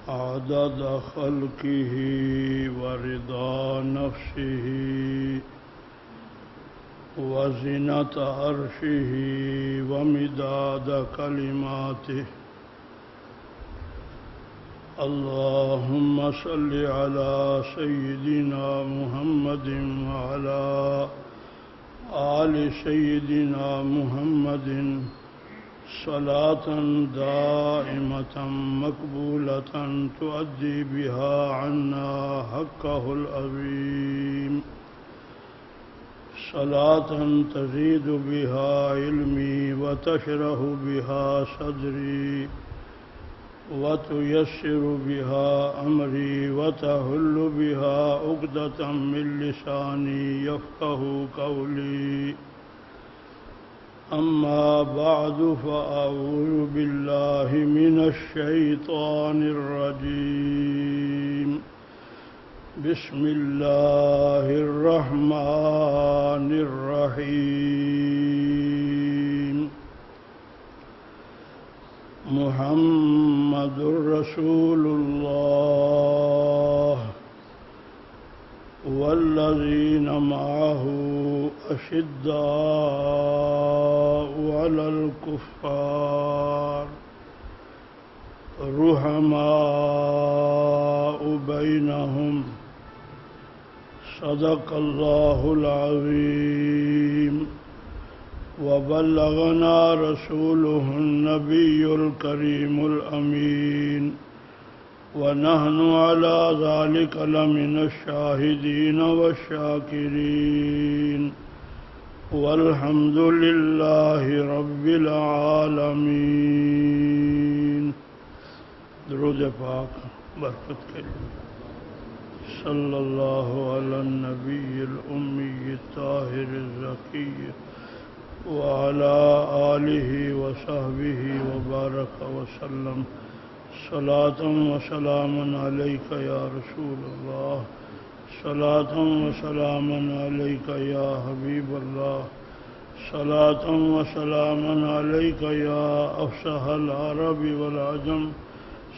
عدد خلقه ورضا نفسه وزنة عرشه ومداد كلماته. اللهم صل على سيدنا محمد وعلى آل سيدنا محمد صلاة دائمة مقبولة تؤدي بها عنا حقه العظيم، صلاة تزيد بها علمي وتشرح بها صدري وتيسر بها أمري وتحل بها عقدة من لساني يفقه قولي. أما بعد فأعوذ بالله من الشيطان الرجيم. بسم الله الرحمن الرحيم. محمد رسول الله والذين معه أشداء على الكفار رحماء بينهم. صدق الله العظيم. وبلغنا رسوله النبي الكريم الأمين، ونحن على ذلك لمن الشاهدين والشاكرين، والحمد لله رب العالمين. درود پاک برکت کے لیے صلی اللہ علی النبی الأمی الطاہر الزکی وعلى آلہ وصحبہ وبارک وسلم. صلاة وسلاما عليك يا رسول الله، صلاة وسلاما عليك يا حبيب الله، صلاة وسلاما عليك يا أفصح العرب والعجم،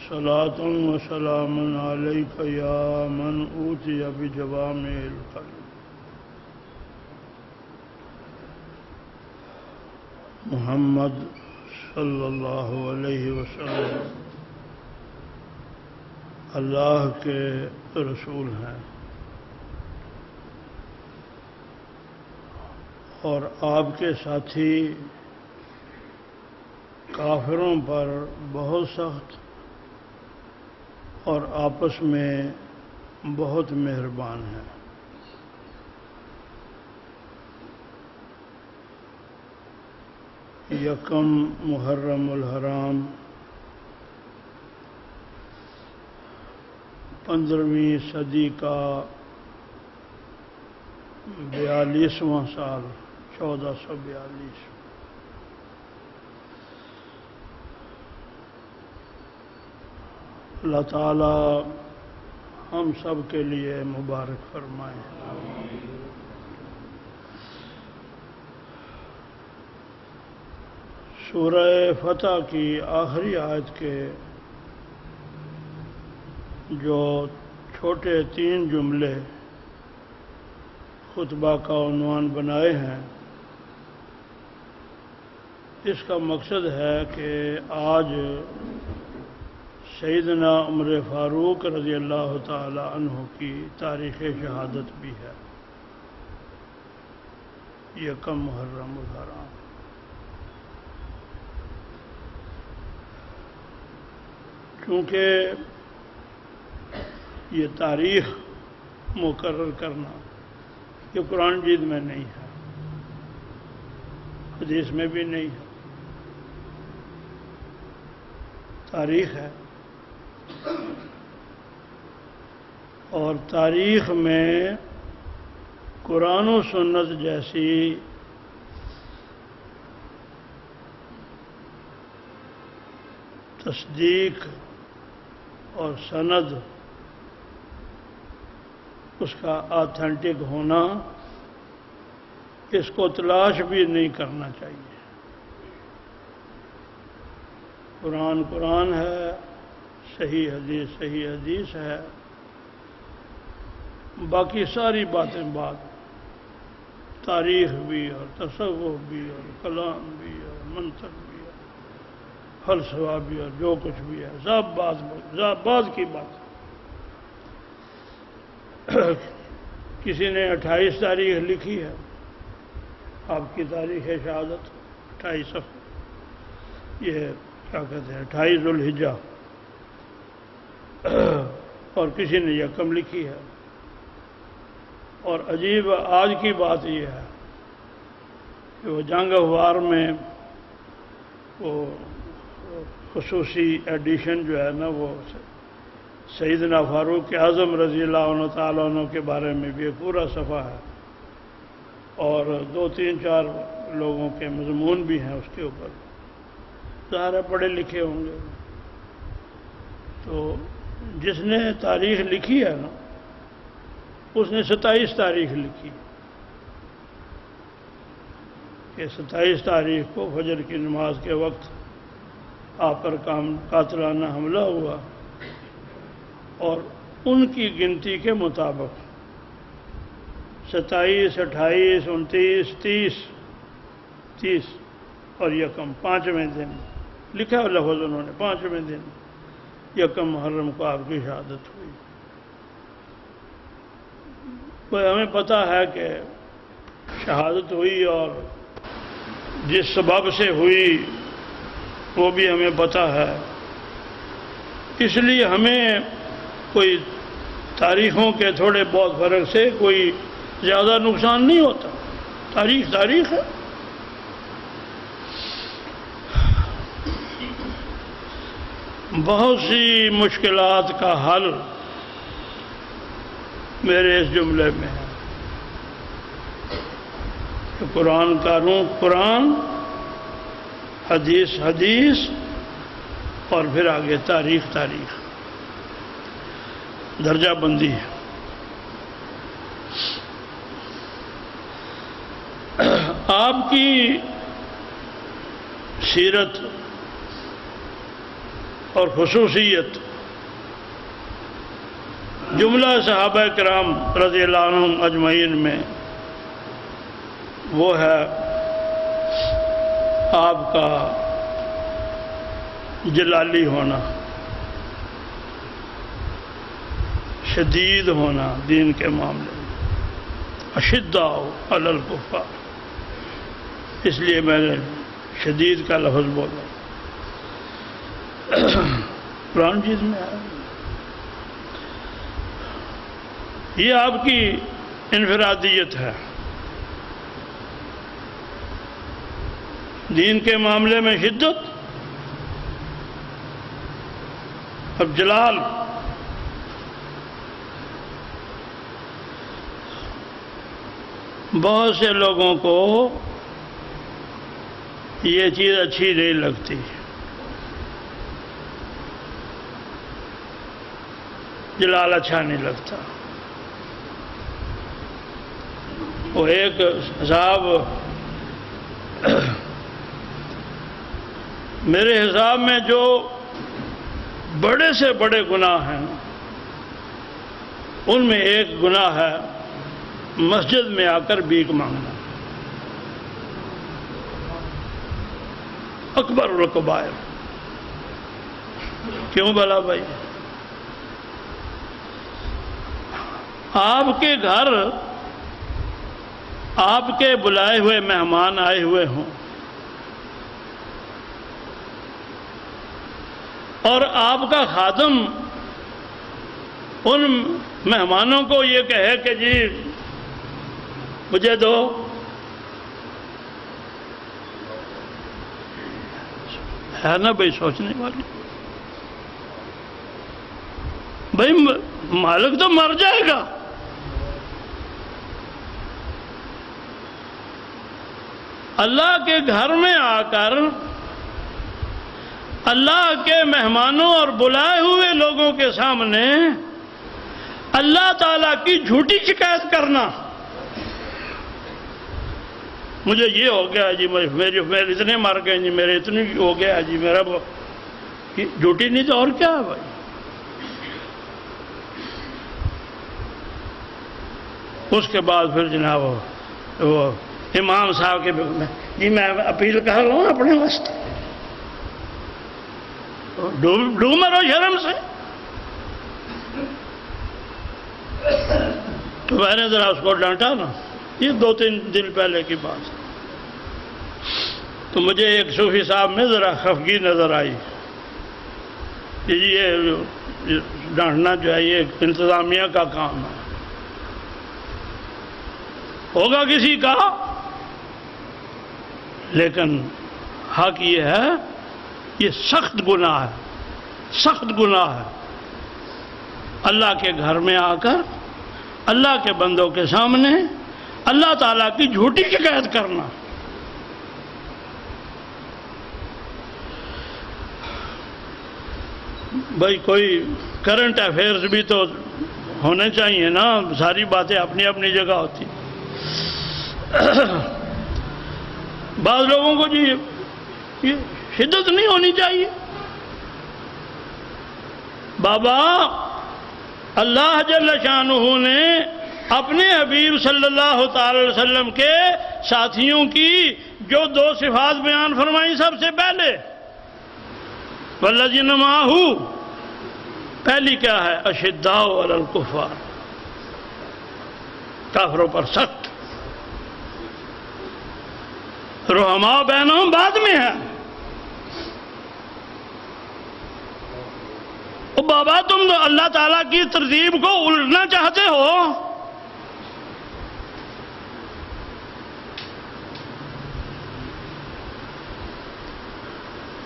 صلاة وسلاما عليك يا من أوتي بجوامع الكلم. محمد صلی اللہ علیہ وسلم اللہ کے رسول ہیں اور آپ کے ساتھی کافروں پر بہت سخت اور آپس میں بہت مہربان ہیں. یکم محرم الحرام 15ویں صدی کا 42واں سال 1442. اللہ تعالی ہم سب کے لیے مبارک فرمائے. سورہ فتح کی آخری آیت کے جو چھوٹے 3 جملے خطبہ کا عنوان بنائے ہیں، اس کا مقصد ہے کہ آج سیدنا عمر فاروق رضی اللہ تعالی عنہ کی تاریخ شہادت بھی ہے. یکم محرم الحرام. کیونکہ یہ تاریخ مقرر کرنا یہ قرآن مجید میں نہیں ہے، حدیث میں بھی نہیں ہے، تاریخ ہے. اور تاریخ میں قرآن و سنت جیسی تصدیق اور سند اس کا آتھینٹک ہونا، اس کو تلاش بھی نہیں کرنا چاہیے. قرآن قرآن ہے، صحیح حدیث ہے، باقی ساری باتیں بعد، تاریخ بھی اور تصوف بھی اور کلام بھی اور منطق بھی اور فلسفہ بھی اور جو کچھ بھی ہے سب بعد کی بات۔ کسی نے 28 تاریخ لکھی ہے، آپ کی تاریخ شہادت 28 صفحہ، یہ کیا کہتے ہیں 28 ذوالحجہ، اور کسی نے یکم لکھی ہے۔ اور عجیب آج کی بات یہ ہے کہ وہ جنگ افوار میں وہ خصوصی ایڈیشن جو ہے نا، وہ سیدنا فاروق اعظم رضی اللہ عنہ تعالیٰ عنہ کے بارے میں بھی ایک پورا صفحہ ہے، اور 2 3 4 لوگوں کے مضمون بھی ہیں اس کے اوپر، ظاہر پڑھے لکھے ہوں گے۔ تو جس نے تاریخ لکھی ہے نا، اس نے 27 تاریخ لکھی کہ 27 تاریخ کو فجر کی نماز کے وقت آپ پر قاتلانہ حملہ ہوا، اور ان کی گنتی کے مطابق 27 28 29 30 اور یکم 5ویں دن لکھا لفظ انہوں نے، 5ویں دن یکم محرم کو آپ کی شہادت ہوئی۔ ہمیں پتہ ہے کہ شہادت ہوئی اور جس سبب سے ہوئی وہ بھی ہمیں پتہ ہے، اس لیے ہمیں کوئی تاریخوں کے تھوڑے بہت فرق سے کوئی زیادہ نقصان نہیں ہوتا۔ تاریخ ہے۔ بہت سی مشکلات کا حل میرے اس جملے میں ہے کہ قرآن کا روح قرآن، حدیث اور پھر آگے تاریخ درجہ بندی ہے۔ آپ کی سیرت اور خصوصیت جملہ صحابہ کرام رضی اللہ عنہم اجمعین میں وہ ہے آپ کا جلالی ہونا، شدید ہونا دین کے معاملے میں، اشداء علی الکفار، اس لیے میں نے شدید کا لفظ بولا، قرآن چیز میں ہے۔ یہ آپ کی انفرادیت ہے، دین کے معاملے میں شدت، اب جلال، بہت سے لوگوں کو یہ چیز اچھی نہیں لگتی، جلال اچھا نہیں لگتا۔ وہ ایک صاحب میرے حساب میں جو بڑے سے بڑے گناہ ہیں ان میں ایک گناہ ہے مسجد میں آ کر بھیک مانگنا، اکبر الکبائر۔ کیوں بھلا بھائی؟ آپ کے گھر آپ کے بلائے ہوئے مہمان آئے ہوئے ہوں اور آپ کا خادم ان مہمانوں کو یہ کہے کہ جی مجھے دو، ہے نا بھائی سوچنے والی؟ بھائی مالک تو مر جائے گا، اللہ کے گھر میں آ کر اللہ کے مہمانوں اور بلائے ہوئے لوگوں کے سامنے اللہ تعالیٰ کی جھوٹی شکایت کرنا، مجھے یہ ہو گیا جی، میرے اتنے مر گئے جی، میرے اتنے ہو گیا جی، میرا جھوٹی نہیں تو اور کیا ہے بھائی؟ اس کے بعد پھر جناب وہ امام صاحب کے جی میں اپیل کر رہا ہوں اپنے واسطے، ڈوب مرو شرم سے۔ تو میں نے ذرا اس کو ڈانٹا نا، یہ 2-3 دن پہلے کی بات ہے، تو مجھے ایک صوفی صاحب میں ذرا خفگی نظر آئی کہ یہ ڈانٹنا جو ہے یہ انتظامیہ کا کام ہے، ہوگا کسی کا، لیکن حق یہ ہے یہ سخت گناہ ہے، سخت گناہ ہے اللہ کے گھر میں آ کر اللہ کے بندوں کے سامنے اللہ تعالیٰ کی جھوٹی شکایت کرنا۔ بھائی کوئی کرنٹ افیئرز بھی تو ہونے چاہیے نا، ساری باتیں اپنی اپنی جگہ ہوتی۔ بعض لوگوں کو جی یہ شدت نہیں ہونی چاہیے۔ بابا اللہ جل شانہ نے اپنے حبیب صلی اللہ تعالی وسلم کے ساتھیوں کی جو 2 صفات بیان فرمائی، سب سے پہلے والذین معہ، پہلی کیا ہے؟ اشداء علی الکفار، کافروں پر سخت، رحماء بینہم بعد میں ہے۔ او بابا تم تو اللہ تعالیٰ کی ترتیب کو الٹنا چاہتے ہو۔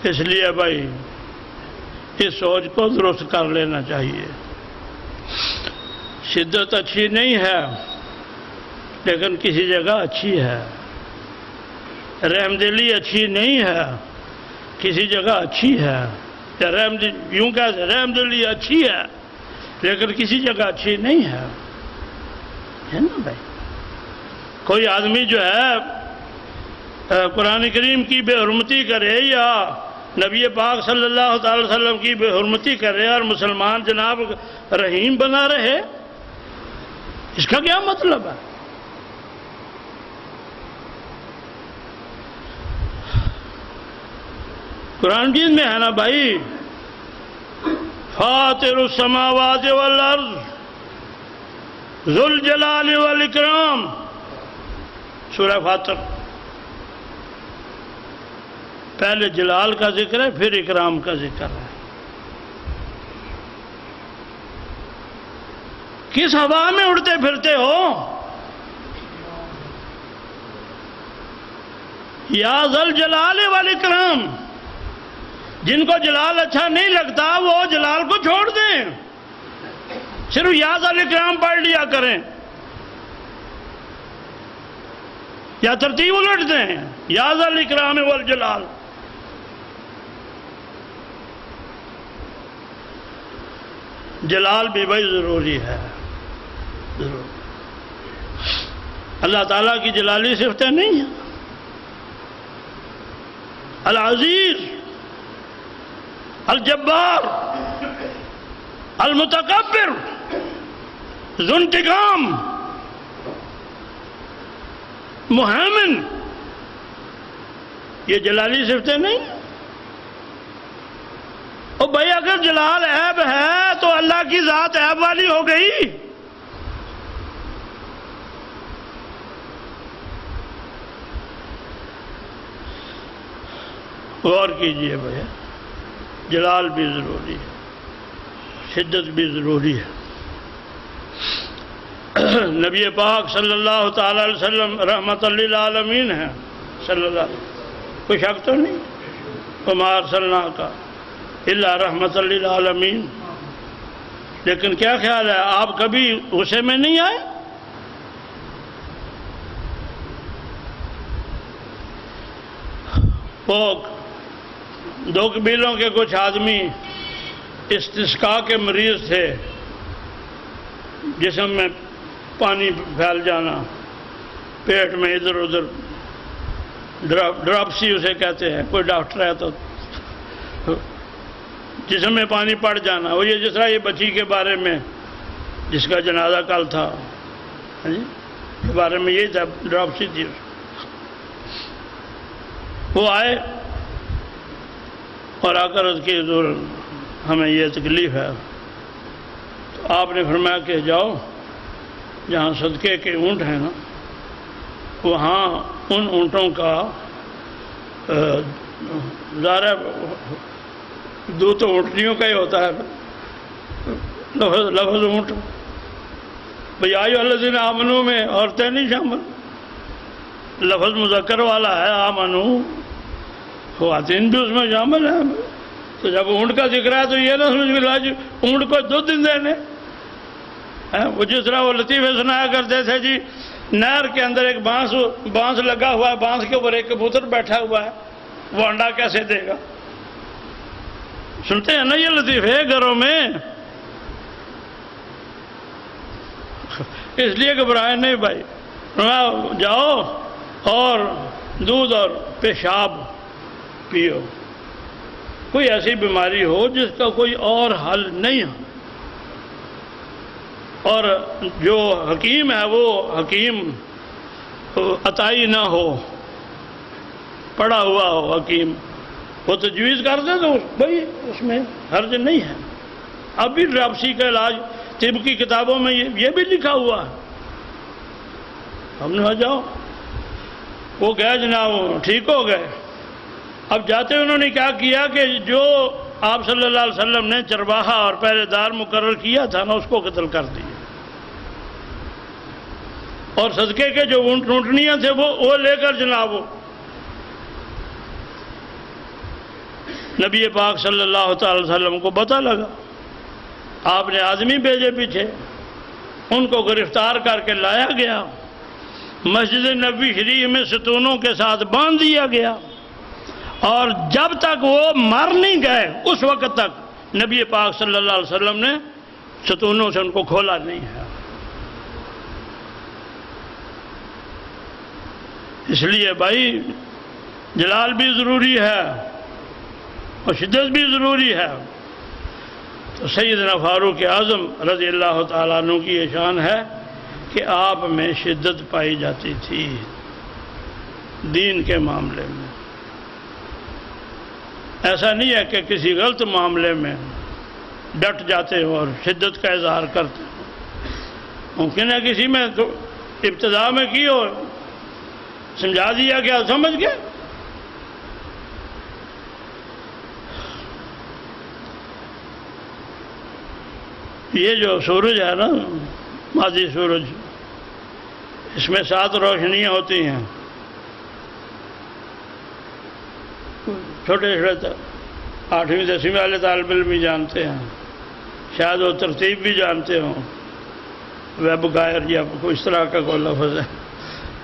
اس لیے بھائی اس سوچ کو درست کر لینا چاہیے۔ شدت اچھی نہیں ہے لیکن کسی جگہ اچھی ہے، رحم دلی اچھی نہیں ہے کسی جگہ اچھی ہے، یا یوں کہتے رحم دلی اچھی ہے لیکن کسی جگہ اچھی نہیں ہے نا بھائی۔ کوئی آدمی جو ہے قرآن کریم کی بے حرمتی کرے یا نبی پاک صلی اللہ تعالی وسلم کی بے حرمتی کرے اور مسلمان جناب رحیم بنا رہے، اس کا کیا مطلب ہے؟ قرآن مجید میں ہے نا بھائی، فاطر السماوات والارض ذو الجلال والاکرام، سورہ فاطر، پہلے جلال کا ذکر ہے پھر اکرام کا ذکر ہے۔ کس ہوا میں اڑتے پھرتے ہو؟ یا ذا الجلال والاکرام، جن کو جلال اچھا نہیں لگتا وہ جلال کو چھوڑ دیں، صرف یا ذا الاکرام پڑھ لیا کریں، یا ترتیب الٹ دیں، یا ذا الاکرام والجلال۔ جلال بھی بھائی ضروری ہے، ضرور۔ اللہ تعالیٰ کی جلالی صفتیں نہیں ہیں، العزیز، الجبار، المتکبر، ذو انتقام، مہیمن، یہ جلالی صفتیں نہیں۔ اور بھائی اگر جلال عیب ہے تو اللہ کی ذات عیب والی ہو گئی۔ غور کیجئے بھائی، جلال بھی ضروری ہے، شدت بھی ضروری ہے۔ نبی پاک صلی اللہ تعالی علیہ وسلم رحمت للعالمین ہیں، صلی اللہ علیہ وسلم، کوئی شک تو نہیں، وما ارسلناک الا رحمت للعالمین۔ لیکن کیا خیال ہے آپ کبھی غصے میں نہیں آئے؟ وہ 2 قبیلوں کے کچھ آدمی استسقاء کے مریض تھے، جسم میں پانی پھیل جانا، پیٹ میں ادھر ادھر، ڈراپسی اسے کہتے ہیں، کوئی ڈاکٹر ہے تو جسم میں پانی پڑ جانا، وہ یہ جس طرح یہ بچی کے بارے میں جس کا جنازہ کل تھا، جی کے بارے میں یہی تھا، ڈراپسی تھی۔ وہ آئے اور آ کر عرض کی حضور ہمیں یہ تکلیف ہے، تو آپ نے فرمایا کہ جاؤ جہاں صدقے کے اونٹ ہیں نا، وہاں ان اونٹوں کا ظاہر دو تو اونٹنیوں کا ہی ہوتا ہے، لفظ اونٹ بھئی آئیو الذین آمنو میں عورتیں نہیں شامل، لفظ مذکر والا ہے، آمنو خواتین بھی اس میں شامل ہیں۔ تو جب اونٹ کا ذکر ہے تو یہ نہ سمجھ میں لاج اونٹ کو دودھ دینے، وہ جس طرح وہ لطیفے سنایا کرتے تھے جی، نہر کے اندر ایک بانس لگا ہوا ہے، بانس کے اوپر ایک کبوتر بیٹھا ہوا ہے، وہ انڈا کیسے دے گا؟ سنتے ہیں نا یہ لطیفے گھروں میں، اس لیے گھبرائے نہیں بھائی، جاؤ اور دودھ اور پیشاب پیو۔ کوئی ایسی بیماری ہو جس کا کوئی اور حل نہیں ہے، اور جو حکیم ہے وہ حکیم عطائی نہ ہو، پڑھا ہوا ہو حکیم، وہ تجویز کر دے تو بھائی اس میں حرج نہیں ہے۔ اب بھی ڈراپسی کا علاج طب کی کتابوں میں یہ بھی لکھا ہوا ہے، ہم نے کہا جاؤ، وہ گئے جناب، ٹھیک ہو گئے۔ اب جاتے انہوں نے کیا کیا کہ جو آپ صلی اللہ علیہ وسلم نے چرواہا اور پہرے دار مقرر کیا تھا نا، اس کو قتل کر دیا، اور صدقے کے جو اونٹ اونٹنیاں تھے وہ لے کر جناب نبی پاک صلی اللہ تعالی وسلم کو پتہ لگا، آپ نے آدمی بھیجے پیچھے، ان کو گرفتار کر کے لایا گیا، مسجد نبوی شریف میں ستونوں کے ساتھ باندھ دیا گیا، اور جب تک وہ مر نہیں گئے اس وقت تک نبی پاک صلی اللہ علیہ وسلم نے ستونوں سے ان کو کھولا نہیں ہے۔ اس لیے بھائی جلال بھی ضروری ہے اور شدت بھی ضروری ہے۔ تو سیدنا فاروق اعظم رضی اللہ تعالیٰ عنہ کی یہ شان ہے کہ آپ میں شدت پائی جاتی تھی دین کے معاملے میں۔ ایسا نہیں ہے کہ کسی غلط معاملے میں ڈٹ جاتے ہو اور شدت کا اظہار کرتے ہو، ممکن ہے کسی میں تو ابتدا میں کی ہو، سمجھا دیا گیا، سمجھ گئے۔ یہ جو سورج ہے نا، مادی سورج، اس میں 7 روشنیاں ہوتی ہیں، چھوٹے چھوٹے 8ویں 10ویں والے طالب علم بھی جانتے ہیں، شاید وہ ترتیب بھی جانتے ہوں، ویب گائر یا کوئی اس طرح کا کوئی لفظ ہے۔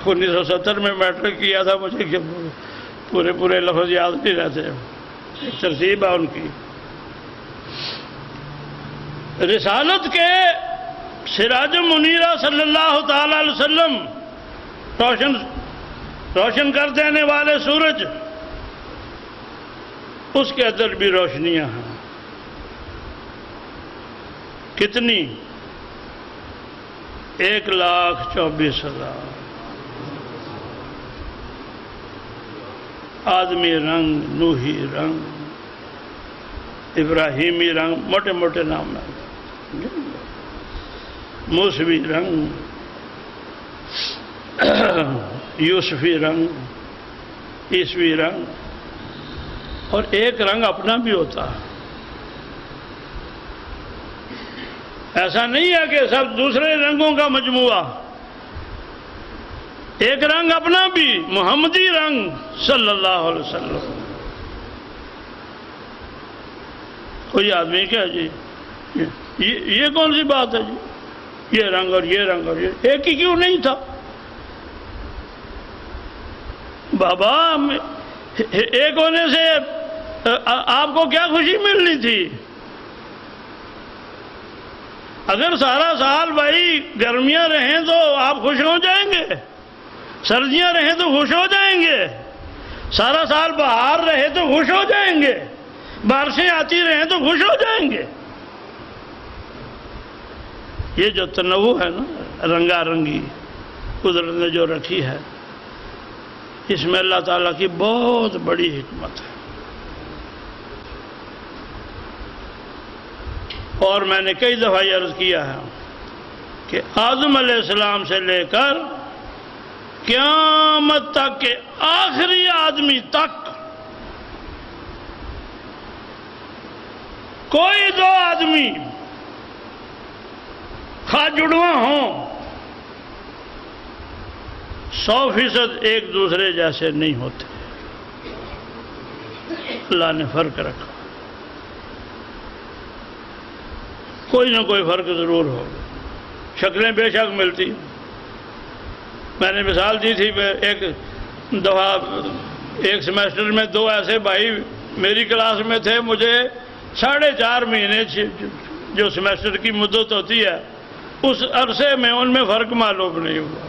1970 میں میٹرک کیا تھا، مجھے کہ پورے لفظ یاد نہیں رہتے، ایک ترتیب ہے ان کی۔ رسالت کے سراج منیرہ صلی اللہ تعالی علیہ وسلم، روشن کر دینے والے سورج، اس کے اندر بھی روشنیاں ہیں۔ کتنی؟ 1,24,000 آدمی رنگ، نوحی رنگ، ابراہیمی رنگ، موٹے موٹے نام ہیں، موسوی رنگ، یوسفی رنگ، عیسوی رنگ، اور ایک رنگ اپنا بھی ہوتا ہے۔ ایسا نہیں ہے کہ سب دوسرے رنگوں کا مجموعہ، ایک رنگ اپنا بھی، محمدی رنگ صلی اللہ علیہ وسلم۔ کوئی آدمی کیا جی یہ کون سی بات ہے جی، یہ رنگ اور یہ رنگ اور یہ ایک ہی کیوں نہیں تھا؟ بابا ایک ہونے سے آپ کو کیا خوشی ملنی تھی؟ اگر سارا سال بھائی گرمیاں رہیں تو آپ خوش ہو جائیں گے، سردیاں رہیں تو خوش ہو جائیں گے، سارا سال بہار رہے تو خوش ہو جائیں گے، بارشیں آتی رہیں تو خوش ہو جائیں گے۔ یہ جو تنوع ہے نا، رنگا رنگی قدرت نے جو رکھی ہے، اس میں اللہ تعالیٰ کی بہت بڑی حکمت ہے۔ اور میں نے کئی دفعہ یہ عرض کیا ہے کہ آدم علیہ السلام سے لے کر قیامت تک کے آخری آدمی تک کوئی دو آدمی خواہ جڑواں ہوں 100% ایک دوسرے جیسے نہیں ہوتے، اللہ نے فرق رکھا، کوئی نہ کوئی فرق ضرور ہوگا، شکلیں بے شک ملتی۔ میں نے مثال دی تھی، ایک دفعہ ایک سیمیسٹر میں 2 ایسے بھائی میری کلاس میں تھے، مجھے 4.5 مہینے جو سیمیسٹر کی مدت ہوتی ہے اس عرصے میں ان میں فرق معلوم نہیں ہوا،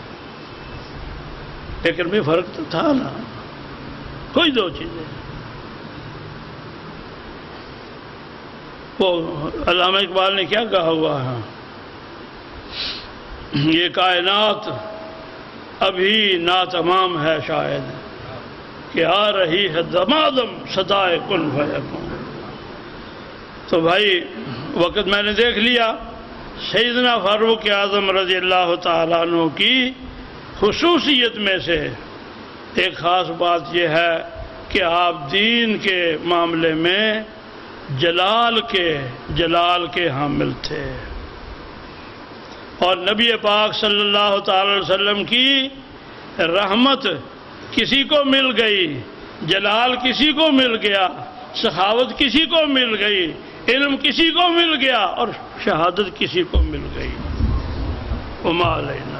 لیکن بھی فرق تو تھا نا، کوئی دو چیزیں۔ وہ علامہ اقبال نے کیا کہا ہوا ہے، یہ کائنات ابھی ناتمام ہے شاید کہ آ رہی ہے دمادم صدائے کن فیکون۔ تو بھائی وقت میں نے دیکھ لیا، سیدنا فاروق اعظم رضی اللہ تعالیٰ عنہ کی خصوصیت میں سے ایک خاص بات یہ ہے کہ آپ دین کے معاملے میں جلال کے حامل تھے، اور نبی پاک صلی اللہ تعالی وسلم کی رحمت کسی کو مل گئی، جلال کسی کو مل گیا، سخاوت کسی کو مل گئی، علم کسی کو مل گیا، اور شہادت کسی کو مل گئی۔ وما علینا